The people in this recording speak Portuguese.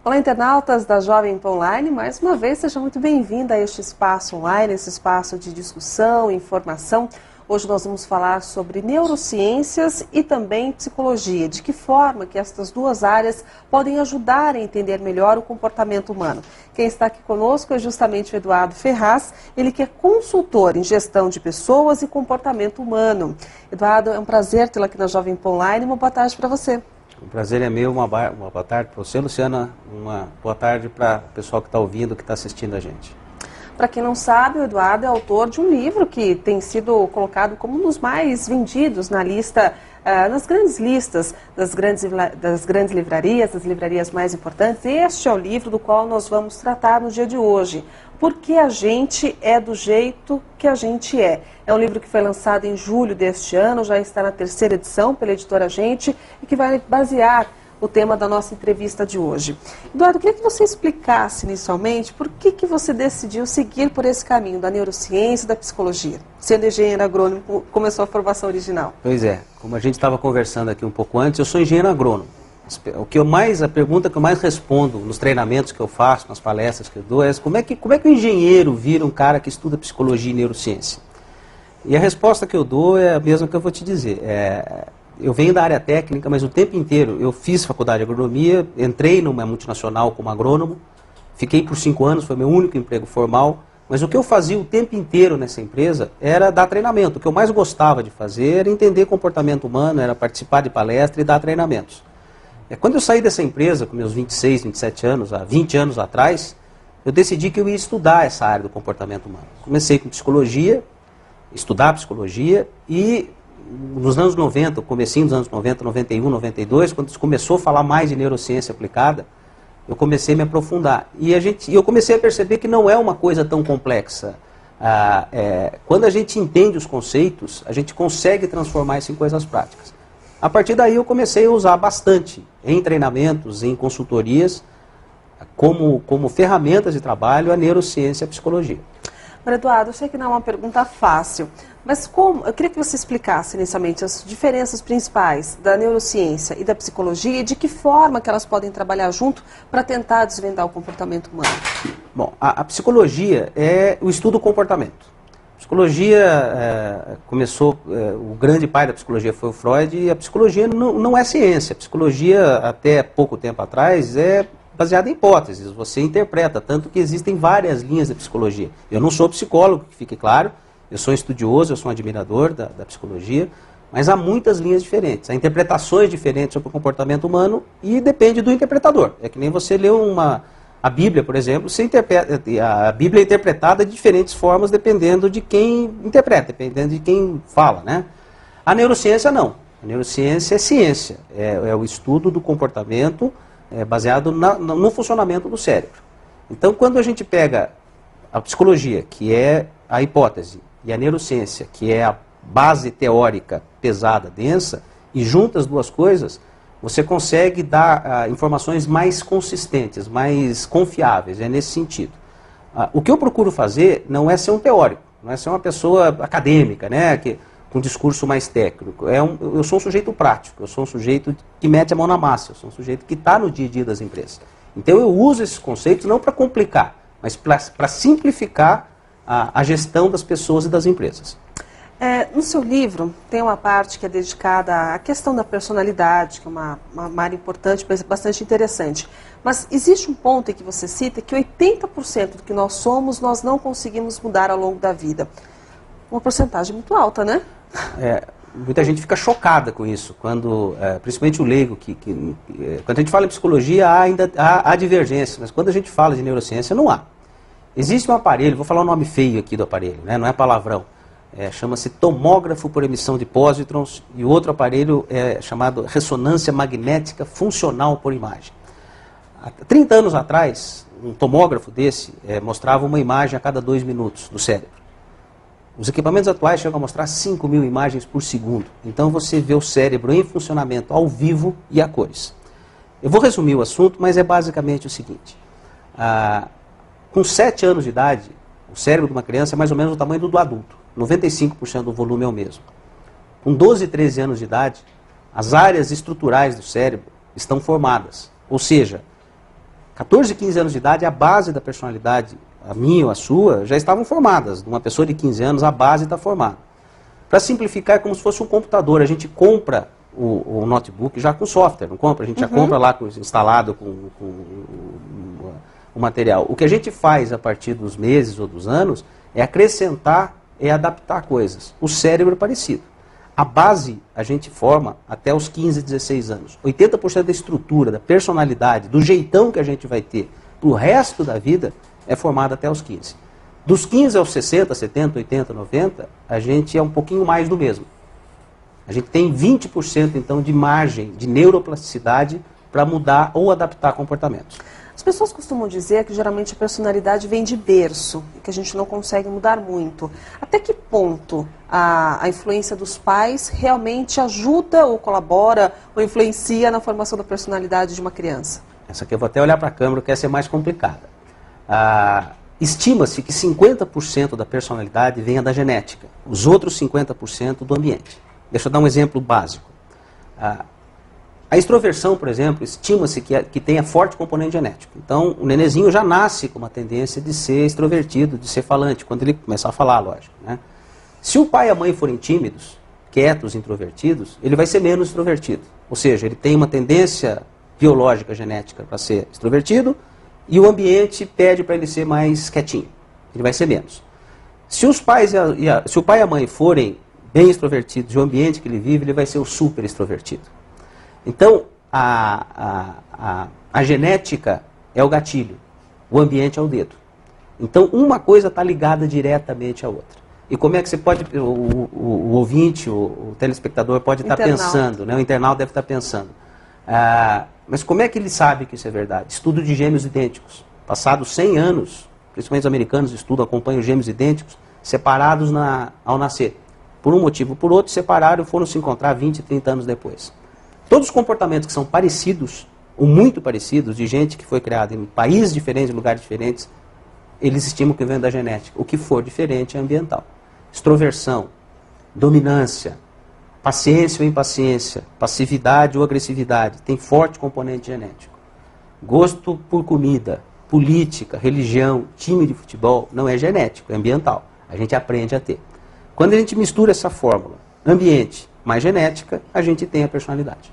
Olá, internautas da Jovem Pan Online, mais uma vez seja muito bem-vinda a este espaço online, esse espaço de discussão, informação. Hoje nós vamos falar sobre neurociências e também psicologia, de que forma que estas duas áreas podem ajudar a entender melhor o comportamento humano. Quem está aqui conosco é justamente o Eduardo Ferraz, ele que é consultor em gestão de pessoas e comportamento humano. Eduardo, é um prazer tê-lo aqui na Jovem Pan Online, uma boa tarde para você. O prazer é meu, uma boa tarde para você, Luciana, uma boa tarde para o pessoal que está ouvindo, que está assistindo a gente. Para quem não sabe, o Eduardo é autor de um livro que tem sido colocado como um dos mais vendidos na lista, nas grandes listas das grandes livrarias, das livrarias mais importantes. Este é o livro do qual nós vamos tratar no dia de hoje. Porque a gente é do jeito que a gente é. É um livro que foi lançado em julho deste ano, já está na 3ª edição pela editora Gente e que vai basear o tema da nossa entrevista de hoje. Eduardo, eu queria que você explicasse inicialmente por que você decidiu seguir por esse caminho da neurociência e da psicologia, sendo engenheiro agrônomo como é a sua formação original. Pois é, como a gente estava conversando aqui um pouco antes, eu sou engenheiro agrônomo. A pergunta que eu mais respondo nos treinamentos que eu faço, nas palestras que eu dou, é como é que o engenheiro vira um cara que estuda psicologia e neurociência? E a resposta que eu dou é a mesma que eu vou te dizer. Eu venho da área técnica, mas o tempo inteiro eu fiz faculdade de agronomia, entrei numa multinacional como agrônomo, fiquei por 5 anos, foi meu único emprego formal, mas o que eu fazia o tempo inteiro nessa empresa era dar treinamento. O que eu mais gostava de fazer era entender comportamento humano, era participar de palestra e dar treinamentos. Quando eu saí dessa empresa, com meus 26, 27 anos, há 20 anos atrás, eu decidi que eu ia estudar essa área do comportamento humano. Comecei com psicologia, estudar psicologia e nos anos 90, comecinho dos anos 90, 91, 92, quando se começou a falar mais de neurociência aplicada, eu comecei a me aprofundar. E eu comecei a perceber que não é uma coisa tão complexa. Quando a gente entende os conceitos, a gente consegue transformar isso em coisas práticas. A partir daí eu comecei a usar bastante em treinamentos, em consultorias, como ferramentas de trabalho, a neurociência e a psicologia. Mas, Eduardo, eu sei que não é uma pergunta fácil, mas eu queria que você explicasse inicialmente as diferenças principais da neurociência e da psicologia e de que forma que elas podem trabalhar junto para tentar desvendar o comportamento humano. Bom, a psicologia é o estudo do comportamento. A psicologia começou, o grande pai da psicologia foi o Freud, e a psicologia não é ciência. A psicologia, até pouco tempo atrás, é baseada em hipóteses, você interpreta, tanto que existem várias linhas da psicologia. Eu não sou psicólogo, que fique claro, eu sou estudioso, eu sou um admirador da psicologia, mas há muitas linhas diferentes, há interpretações diferentes sobre o comportamento humano e depende do interpretador. É que nem você lê a Bíblia, por exemplo, a Bíblia é interpretada de diferentes formas dependendo de quem interpreta, dependendo de quem fala, né? A neurociência não. A neurociência é ciência, é o estudo do comportamento baseado no funcionamento do cérebro. Então, quando a gente pega a psicologia, que é a hipótese, e a neurociência, que é a base teórica pesada, densa, e junta as duas coisas, você consegue dar informações mais consistentes, mais confiáveis, é nesse sentido. O que eu procuro fazer não é ser um teórico, não é ser uma pessoa acadêmica, né, com um discurso mais técnico. Eu sou um sujeito prático, eu sou um sujeito que mete a mão na massa, eu sou um sujeito que está no dia a dia das empresas. Então eu uso esses conceitos não para complicar, mas para simplificar a gestão das pessoas e das empresas. No seu livro tem uma parte que é dedicada à questão da personalidade, que é uma área importante, bastante interessante. Mas existe um ponto em que você cita que 80% do que nós somos, nós não conseguimos mudar ao longo da vida. Uma porcentagem muito alta, né? Muita gente fica chocada com isso, principalmente o leigo, quando a gente fala em psicologia ainda há divergências, mas quando a gente fala de neurociência não há. Existe um aparelho, vou falar o nome feio aqui do aparelho, né? Não é palavrão, chama-se tomógrafo por emissão de pósitrons, e o outro aparelho é chamado ressonância magnética funcional por imagem. Há 30 anos atrás, um tomógrafo desse mostrava uma imagem a cada 2 minutos do cérebro. Os equipamentos atuais chegam a mostrar 5.000 imagens por segundo. Então você vê o cérebro em funcionamento ao vivo e a cores. Eu vou resumir o assunto, mas é basicamente o seguinte. Com 7 anos de idade, o cérebro de uma criança é mais ou menos o tamanho do adulto. 95% do volume é o mesmo. Com 12, 13 anos de idade, as áreas estruturais do cérebro estão formadas. Ou seja, 14, 15 anos de idade, a base da personalidade, a minha ou a sua, já estavam formadas. Uma pessoa de 15 anos, a base está formada. Para simplificar, é como se fosse um computador. A gente compra o notebook já com software, não compra? A gente já compra lá instalado com o material. O que a gente faz a partir dos meses ou dos anos é acrescentar e adaptar coisas. O cérebro é parecido. A base a gente forma até os 15, 16 anos. 80% da estrutura, da personalidade, do jeitão que a gente vai ter para o resto da vida é formada até os 15. Dos 15 aos 60, 70, 80, 90, a gente é um pouquinho mais do mesmo. A gente tem 20% então de margem, de neuroplasticidade para mudar ou adaptar comportamentos. As pessoas costumam dizer que geralmente a personalidade vem de berço e que a gente não consegue mudar muito. Até que ponto a influência dos pais realmente ajuda ou colabora ou influencia na formação da personalidade de uma criança? Essa aqui eu vou até olhar para a câmera, que essa é mais complicada. Estima-se que 50% da personalidade venha da genética, os outros 50% do ambiente. Deixa eu dar um exemplo básico. A extroversão, por exemplo, estima-se que tenha forte componente genético. Então, o nenenzinho já nasce com uma tendência de ser extrovertido, de ser falante, quando ele começar a falar, lógico, né? Se o pai e a mãe forem tímidos, quietos, introvertidos, ele vai ser menos extrovertido. Ou seja, ele tem uma tendência biológica, genética, para ser extrovertido, e o ambiente pede para ele ser mais quietinho. Ele vai ser menos. Se os pais se o pai e a mãe forem bem extrovertidos, e o ambiente que ele vive, ele vai ser o super extrovertido. Então, a genética é o gatilho, o ambiente é o dedo. Então, uma coisa está ligada diretamente à outra. E como é que você pode, o ouvinte, o telespectador pode estar pensando, né? O internauta deve estar pensando. Mas como é que ele sabe que isso é verdade? Estudo de gêmeos idênticos. Passados 100 anos, principalmente os americanos estudam, acompanham gêmeos idênticos, separados ao nascer. Por um motivo ou por outro, separaram e foram se encontrar 20, 30 anos depois. Todos os comportamentos que são parecidos, ou muito parecidos, de gente que foi criada em países diferentes, em lugares diferentes, eles estimam que vem da genética. O que for diferente é ambiental. Extroversão, dominância, paciência ou impaciência, passividade ou agressividade, tem forte componente genético. Gosto por comida, política, religião, time de futebol, não é genético, é ambiental. A gente aprende a ter. Quando a gente mistura essa fórmula, ambiente mais genética, a gente tem a personalidade.